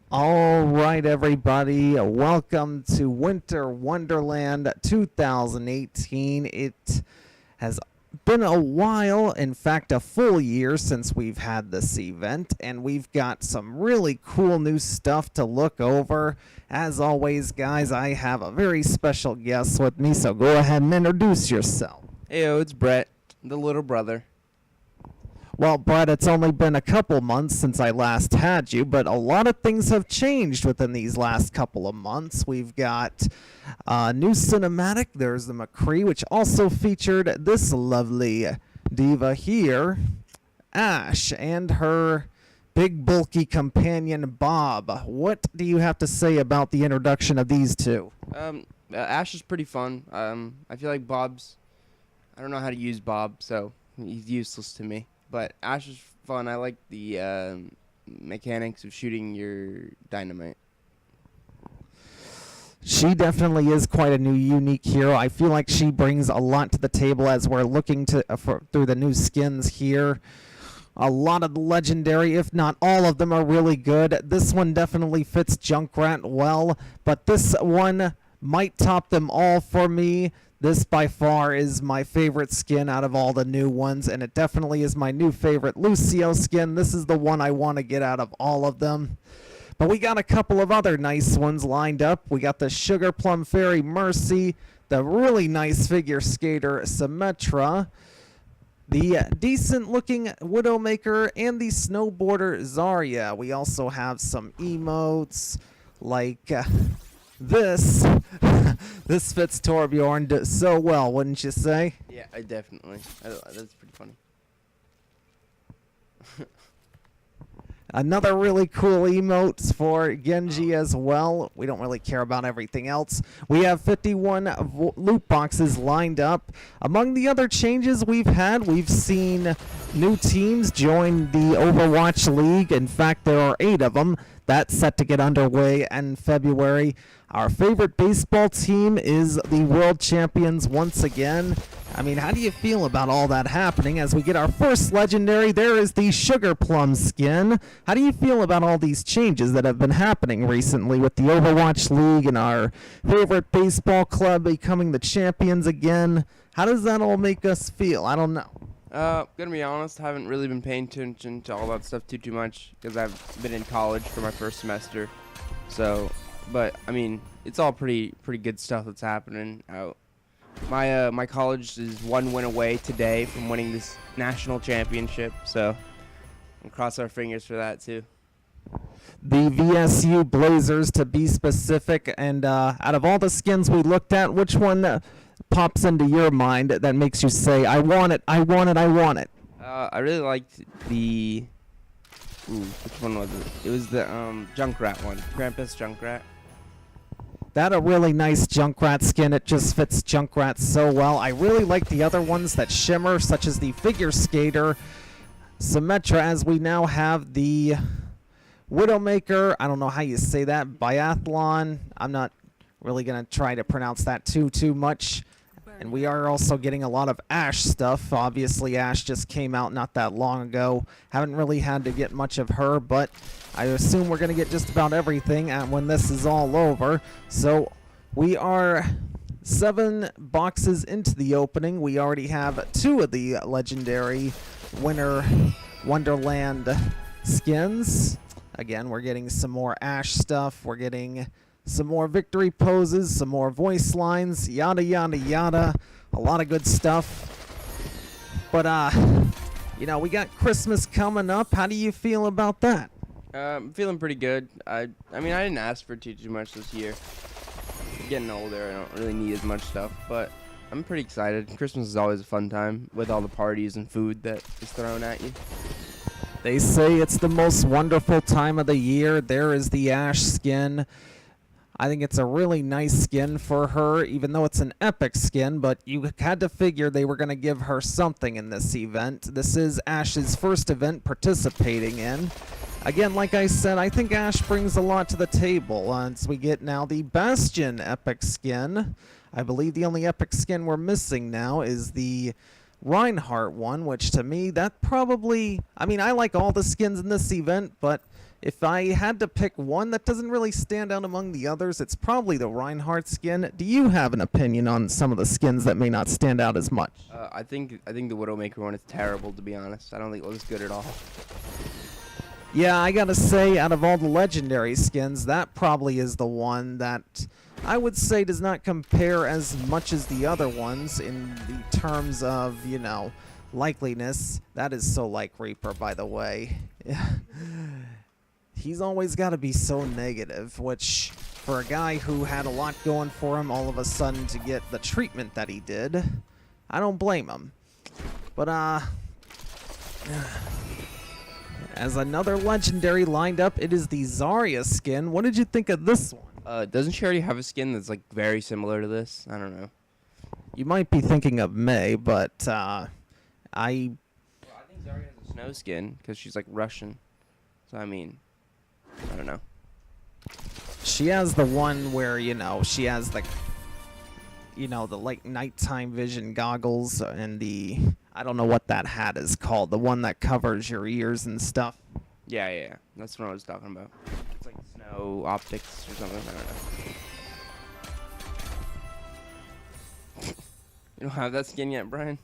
All right, everybody. Welcome to Winter Wonderland 2018. It has been a while, in fact, a full year since we've had this event, and we've got some really cool new stuff to look over. As always, guys, I have a very special guest with me, so go ahead and introduce yourself. Heyo, it's Brett, the little brother. Well, Brett, it's only been a couple months since I last had you, but a lot of things have changed within these last couple of months. We've got a new cinematic. There's the McCree, which also featured this lovely diva here, Ash, and her big bulky companion, Bob. What do you have to say about the introduction of these two? Ash is pretty fun. I feel like I don't know how to use Bob, so he's useless to me. But Ash is fun. I like the mechanics of shooting your dynamite. She definitely is quite a new, unique hero. I feel like she brings a lot to the table as we're looking to through the new skins here. A lot of the legendary, if not all of them, are really good. This one definitely fits Junkrat well, but this one might top them all for me. This by far is my favorite skin out of all the new ones, and it definitely is my new favorite Lucio skin. This is the one I want to get out of all of them. But we got a couple of other nice ones lined up. We got the Sugar Plum Fairy Mercy, the really nice figure skater Symmetra, the decent looking Widowmaker, and the snowboarder Zarya. We also have some emotes like this. This fits Torbjorn so well, wouldn't you say? Yeah, that's pretty funny. Another really cool emotes for Genji as well. We don't really care about everything else. We have 51 loot boxes lined up. Among the other changes we've seen new teams join the Overwatch League. In fact, there are 8 of them. That's set to get underway in February. Our favorite baseball team is the world champions once again. I mean, how do you feel about all that happening? As we get our first legendary, there is the Sugar Plum skin. How do you feel about all these changes that have been happening recently with the Overwatch League and our favorite baseball club becoming the champions again? How does that all make us feel? I don't know. Gonna be honest, I haven't really been paying attention to all that stuff too much because I've been in college for my first semester. So, but I mean, it's all pretty good stuff that's happening out. My college is 1 win away today from winning this national championship, so we'll cross our fingers for that too. The VSU Blazers, to be specific, and out of all the skins we looked at, which one pops into your mind that makes you say, I want it, I want it, I want it? I really liked the... Ooh, which one was it? It was the Junkrat one. Krampus Junkrat. That a really nice Junkrat skin. It just fits Junkrat so well. I really like the other ones that shimmer, such as the Figure Skater, Symmetra, as we now have the Widowmaker. I don't know how you say that. Biathlon. I'm not really going to try to pronounce that too much. And we are also getting a lot of Ash stuff. Obviously, Ash just came out not that long ago. Haven't really had to get much of her, but I assume we're going to get just about everything when this is all over. So we are 7 boxes into the opening. We already have 2 of the legendary Winter Wonderland skins. Again, we're getting some more Ash stuff. We're getting some more victory poses, some more voice lines, yada, yada, yada. A lot of good stuff. But, you know, we got Christmas coming up. How do you feel about that? I'm feeling pretty good. I mean, I didn't ask for too much this year. I'm getting older. I don't really need as much stuff, but I'm pretty excited. Christmas is always a fun time with all the parties and food that is thrown at you. They say it's the most wonderful time of the year. There is the Ash skin. I think it's a really nice skin for her, even though it's an epic skin, but you had to figure they were going to give her something in this event. This is Ash's first event participating in. Again, like I said, I think Ash brings a lot to the table. As we get now the Bastion epic skin. I believe the only epic skin we're missing now is the Reinhardt one, which to me, that probably... I mean, I like all the skins in this event, but If I had to pick one that doesn't really stand out among the others, it's probably the Reinhardt skin. Do you have an opinion on some of the skins that may not stand out as much? I think the Widowmaker one is terrible, to be honest. I don't think it looks good at all. Yeah, I gotta say, out of all the legendary skins, that probably is the one that I would say does not compare as much as the other ones in the terms of, you know, likeliness. That is so like Reaper, by the way. He's always got to be so negative, which for a guy who had a lot going for him, all of a sudden to get the treatment that he did, I don't blame him. But, as another legendary lined up, it is the Zarya skin. What did you think of this one? Doesn't she already have a skin that's like very similar to this? I don't know. You might be thinking of May, but Well, I think Zarya has a snow skin because she's like Russian. So I mean, I don't know. she has the one where, you know, she has the, you know, the like nighttime vision goggles and the, I don't know what that hat is called, the one that covers your ears and stuff. Yeah. That's what I was talking about. It's like snow optics or something. I don't know. You don't have that skin yet, Brian?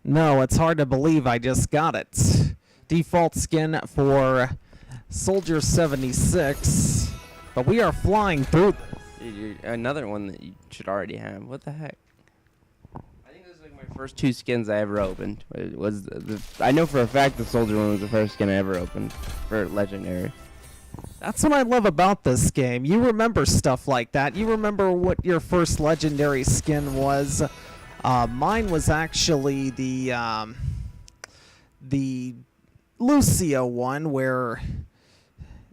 No, it's hard to believe I just got it. Default skin for Soldier 76, but we are flying through this. Dude, another one that you should already have. What the heck? I think this is like my first two skins I ever opened. It was I know for a fact the Soldier one was the first skin I ever opened for Legendary. That's what I love about this game. You remember stuff like that. You remember what your first legendary skin was. Mine was actually the Lucio one, where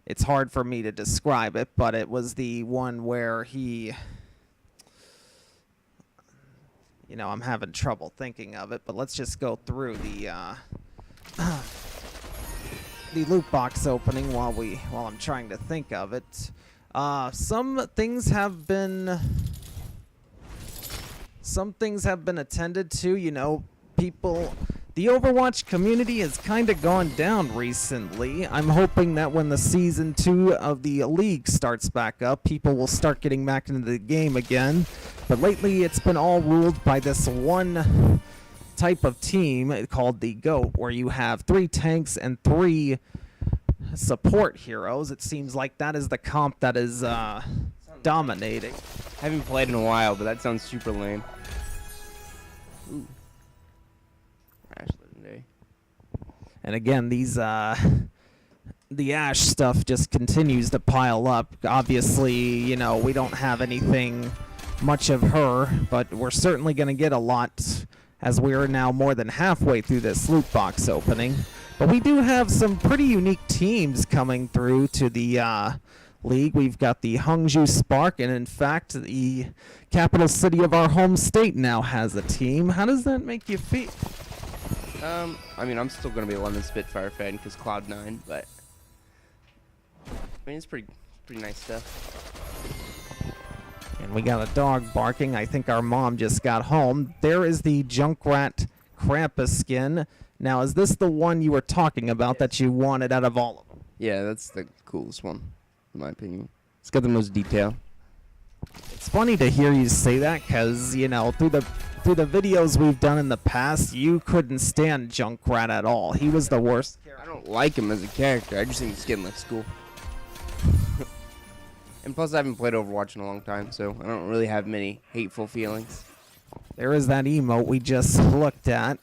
it's hard for me to describe it, but it was the one where he, you know, I'm having trouble thinking of it, but let's just go through the loot box opening while I'm trying to think of it. Some things have been attended to, you know, people. The Overwatch community has kind of gone down recently. I'm hoping that when the Season 2 of the League starts back up, people will start getting back into the game again. But lately, it's been all ruled by this one type of team called the GOAT, where you have 3 tanks and 3 support heroes. It seems like that is the comp that is dominating. I haven't played in a while, but that sounds super lame. Ooh. Ash Legendary. And again, these the Ash stuff just continues to pile up. Obviously, you know, we don't have anything much of her, but we're certainly going to get a lot as we are now more than halfway through this loot box opening. But we do have some pretty unique teams coming through to the league. We've got the Hangzhou Spark, and in fact, the capital city of our home state now has a team. How does that make you feel? I mean, I'm still gonna be a London Spitfire fan because Cloud9, but I mean, it's pretty nice stuff. And we got a dog barking. I think our mom just got home. There is the Junkrat Krampus skin. Now, is this the one you were talking about that you wanted out of all of them? Yeah, that's the coolest one, in my opinion. It's got the most detail. It's funny to hear you say that because, you know, through the videos we've done in the past, you couldn't stand Junkrat at all. He was the worst character. I don't like him as a character. I just think the skin looks cool. And plus, I haven't played Overwatch in a long time, so I don't really have many hateful feelings. There is that emote we just looked at.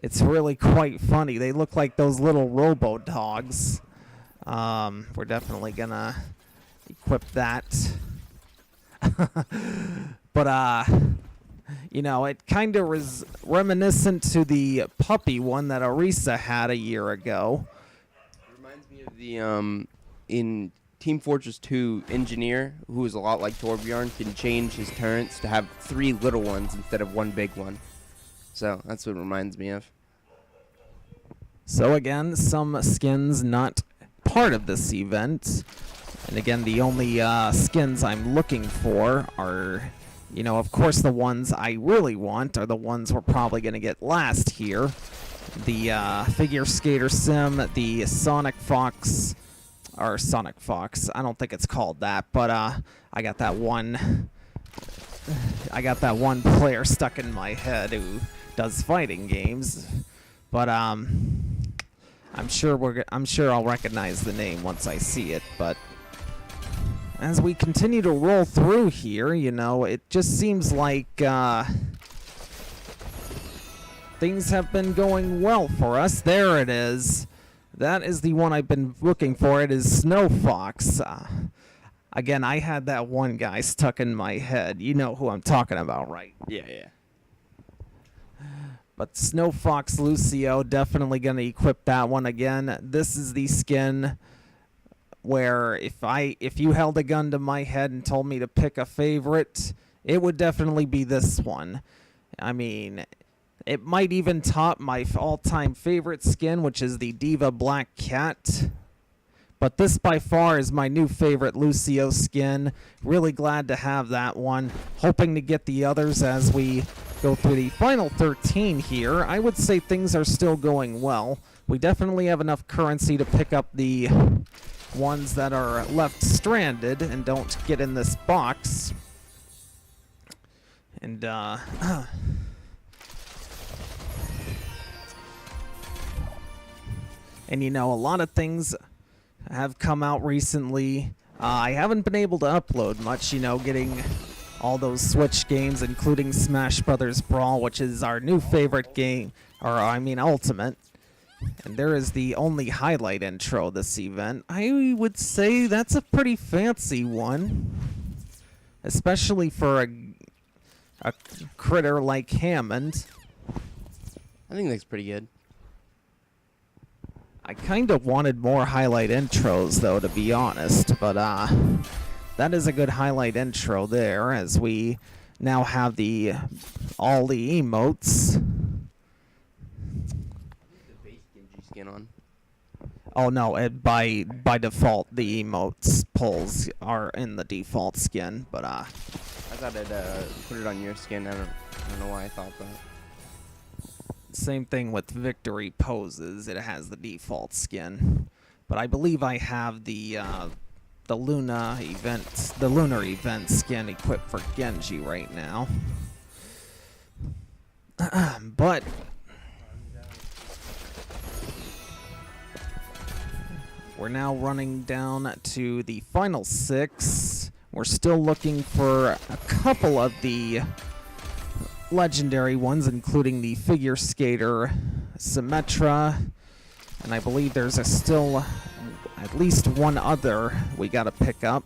It's really quite funny. They look like those little robo dogs. We're definitely gonna equip that. But you know, it kind of is reminiscent to the puppy one that Orisa had a year ago. It reminds me of the in Team Fortress 2 engineer, who is a lot like Torbjorn, can change his turrets to have 3 little ones instead of 1 big one. So that's what it reminds me of. So again, some skins not part of this event. And again, the only skins I'm looking for are, you know, of course the ones I really want are the ones we're probably going to get last here. The Figure Skater Sim, the Sonic Fox or Sonic Fox. I don't think it's called that, but I got that one player stuck in my head who does fighting games. But I'm sure I'll recognize the name once I see it. But as we continue to roll through here, you know, it just seems like things have been going well for us. There it is. That is the one I've been looking for. It is Snow Fox. Again, I had that one guy stuck in my head. You know who I'm talking about, right? Yeah, yeah. But Snow Fox Lucio, definitely going to equip that one again. This is the skin where if you held a gun to my head and told me to pick a favorite, it would definitely be this one. I mean, it might even top my all-time favorite skin, which is the Diva Black Cat. But this by far is my new favorite Lucio skin. Really glad to have that one. Hoping to get the others as we go through the final 13 here. I would say things are still going well. We definitely have enough currency to pick up the ones that are left stranded and don't get in this box. And, and you know, a lot of things have come out recently. I haven't been able to upload much, you know, getting all those Switch games, including Smash Brothers Brawl, which is our new favorite game, or I mean Ultimate. And there is the only highlight intro this event. I would say that's a pretty fancy one, especially for a critter like Hammond. I think that's pretty good. I kind of wanted more highlight intros, though, to be honest, but that is a good highlight intro there, as we now have all the emotes. The base Genji skin on. Oh no, by default the emotes pulls are in the default skin, but I thought I'd put it on your skin. I don't know why I thought that. Same thing with victory poses. It has the default skin, but I believe I have the lunar event skin equipped for Genji right now. But we're now running down to the final 6. We're still looking for a couple of the legendary ones, including the figure skater Symmetra, and I believe there's still at least one other we gotta pick up,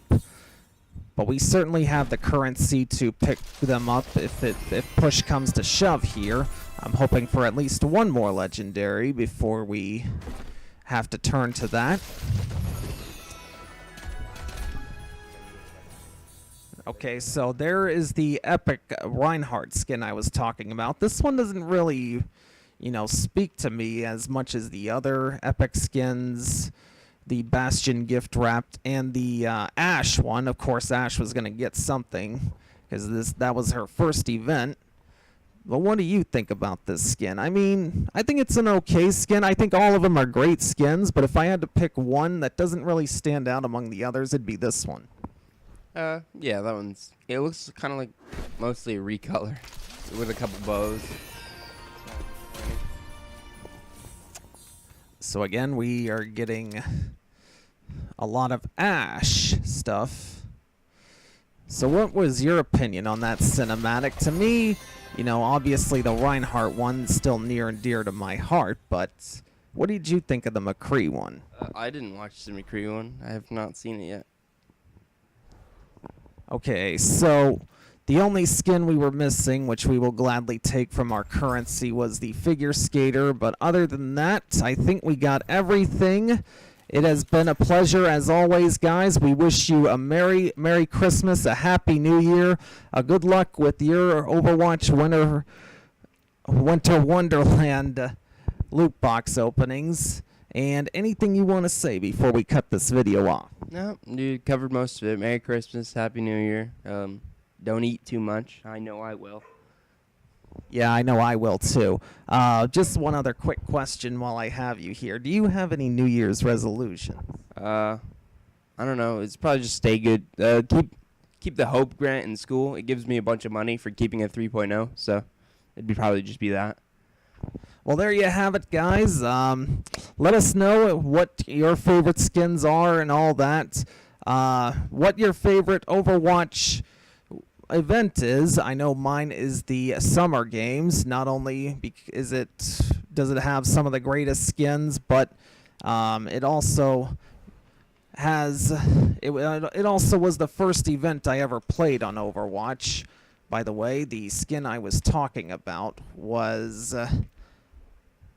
but we certainly have the currency to pick them up if push comes to shove here. I'm hoping for at least one more legendary before we have to turn to that. Okay, so there is the epic Reinhardt skin I was talking about. This one doesn't really, you know, speak to me as much as the other epic skins, the Bastion gift wrapped, and the Ashe one. Of course, Ashe was going to get something because that was her first event. But what do you think about this skin? I mean, I think it's an okay skin. I think all of them are great skins, but if I had to pick one that doesn't really stand out among the others, it'd be this one. Yeah, that one's. It looks kind of like mostly a recolor with a couple bows. So again, we are getting a lot of Ashe stuff. So what was your opinion on that cinematic? To me, you know, obviously the Reinhardt one's still near and dear to my heart, but what did you think of the McCree one? I didn't watch the McCree one. I have not seen it yet. Okay, so the only skin we were missing, which we will gladly take from our currency, was the figure skater. But other than that, I think we got everything. It has been a pleasure as always, guys. We wish you a Merry Christmas, a Happy New Year, a good luck with your Overwatch Winter Wonderland loot box openings. And anything you want to say before we cut this video off? No, you covered most of it. Merry Christmas, Happy New Year. Don't eat too much. I know I will. Yeah, I know I will too. Just one other quick question while I have you here. Do you have any New Year's resolutions? I don't know. It's probably just stay good. Keep the hope grant in school. It gives me a bunch of money for keeping a 3.0, so it'd probably just be that. Well, there you have it, guys. Let us know what your favorite skins are and all that. What your favorite Overwatch event is. I know mine is the Summer Games. Not only does it have some of the greatest skins, but it also has it also was the first event I ever played on Overwatch. By the way, the skin I was talking about was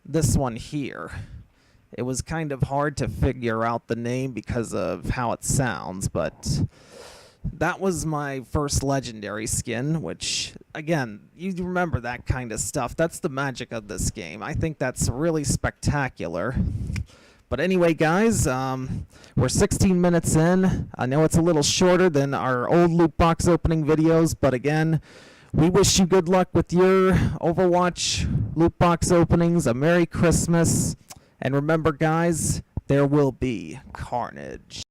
this one here. It was kind of hard to figure out the name because of how it sounds, but that was my first legendary skin, which, again, you remember that kind of stuff. That's the magic of this game. I think that's really spectacular. But anyway, guys, we're 16 minutes in. I know it's a little shorter than our old loot box opening videos, but again, we wish you good luck with your Overwatch loot box openings. A Merry Christmas. And remember, guys, there will be carnage.